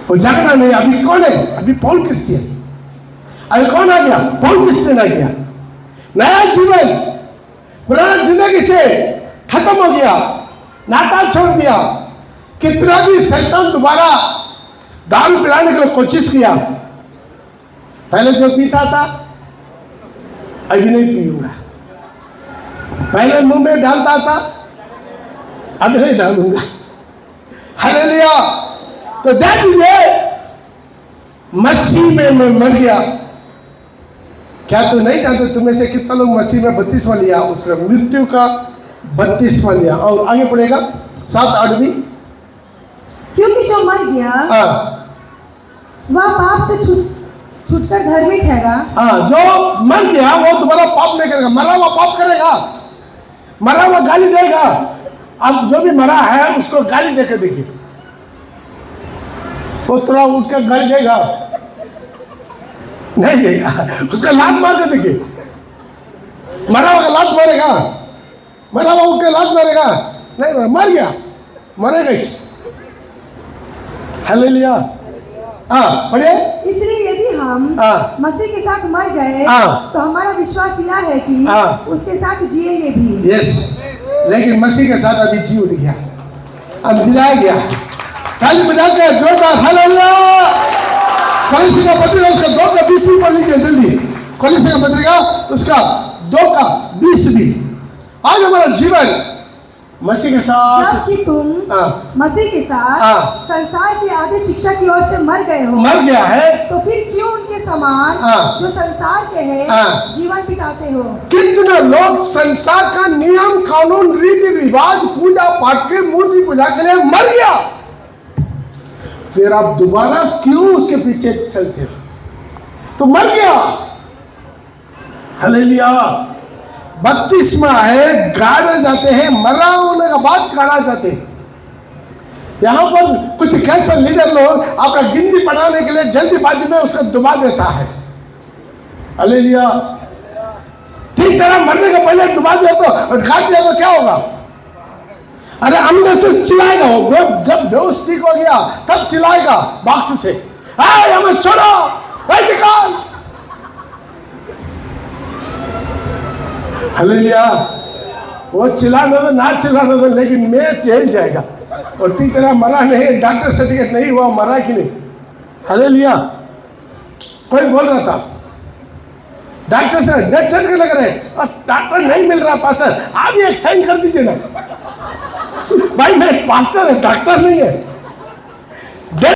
वो झगड़ा नहीं। अभी कौन है? अभी पॉल क्रिस्टियन। अभी कौन आ गया? पॉल क्रिस्टियन आ गया। नया जीवन, पुराना जिंदगी से खत्म हो गया, नाता छोड़ दिया। कितना भी शैतान दोबारा दारू पिलाने के लिए कोशिश किया, पहले जो पीता था अभी नहीं पीऊंगा, पहले मुंह में डालता था अब नहीं डालूंगा। हालेलुया। तो दे दीजिए, मसीह में मैं मर गया। क्या तू नहीं जानते तुम्हें से कितना लोग मसीह में बपतिस्मा लिया, उसका मृत्यु का बपतिस्मा लिया। और आगे पड़ेगा 7-8 भी। क्योंकि जो मर गया वह पाप से छूटकर धर्मी ठहरा। जो मर गया वो दोबारा पाप नहीं करेगा। मरा हुआ पाप करेगा, मरा हुआ गाली देगा। अब जो भी मरा है उसको गाली देकर देखिए, वो थोड़ा उठ कर गाली देगा? नहीं देगा। उसका लात मार के देखिए, मरा हुआ का लात मारेगा? मरा हुआ उठ के लात मारेगा? नहीं, मर गया, मरेगा ही। हालेलुया। पढ़िए। इसलिए यदि हम मसीह के साथ मर गए तो हमारा विश्वास यह है कि उसके साथ जिएंगे भी। यस, लेकिन मसीह के साथ अभी जी उठ गया, अब जिलाया गया। ताली बजा के जोरदार हालेलुया। कलीसिया का पत्रिका उसका 2:20 भी पढ़ लीजिए जल्दी। कलीसिया का पत्रिका उसका 2:20 भी। आज हमारा जीवन मसीह के साथ, जब कि तुम मसीह के साथ संसार की आधी शिक्षा की ओर से मर गए हो, मर गया है, तो फिर क्यों उनके समान जो संसार के हैं जीवन बिताते हो? कितने लोग संसार का नियम कानून रीति रिवाज पूजा पाठ के मूर्ति पूजा के लिए मर गया, फिर आप दोबारा क्यों उसके पीछे चलते हो? तो मर गया। हालेलुया। बपतिस्मा है, गाड़े जाते हैं, मरा होने के बाद गाड़ा जाते हैं। यहाँ पर कुछ कैसे लीडर लोग आपका गिनती बढ़ाने के लिए जल्दीबाजी में उसको दबा देता है। हालेलुया। ठीक तरह मरने के पहले दबा दिया तो और घाट दिया तो क्या होगा? अरे अंदर से चिल्लाएगा वो, जब बेहोश ठीक हो गया तब चिल्लाएगा बॉक्स से, हमें छोड़ो, निकाल। हालेलुया। वो चिल्लाना दो ना चिल्लाना दो, लेकिन मैं तेल जाएगा। और ठीक तरह मरा नहीं, डॉक्टर सर्टिफिकेट नहीं हुआ, मरा कि नहीं? हालेलुया। कोई बोल रहा था डॉक्टर से डेथ सर्टिफिकेट लग रहे और डॉक्टर नहीं मिल रहा। पास्टर आप भी एक साइन कर दीजिए ना। भाई मैं पास्टर है, डॉक्टर नहीं है।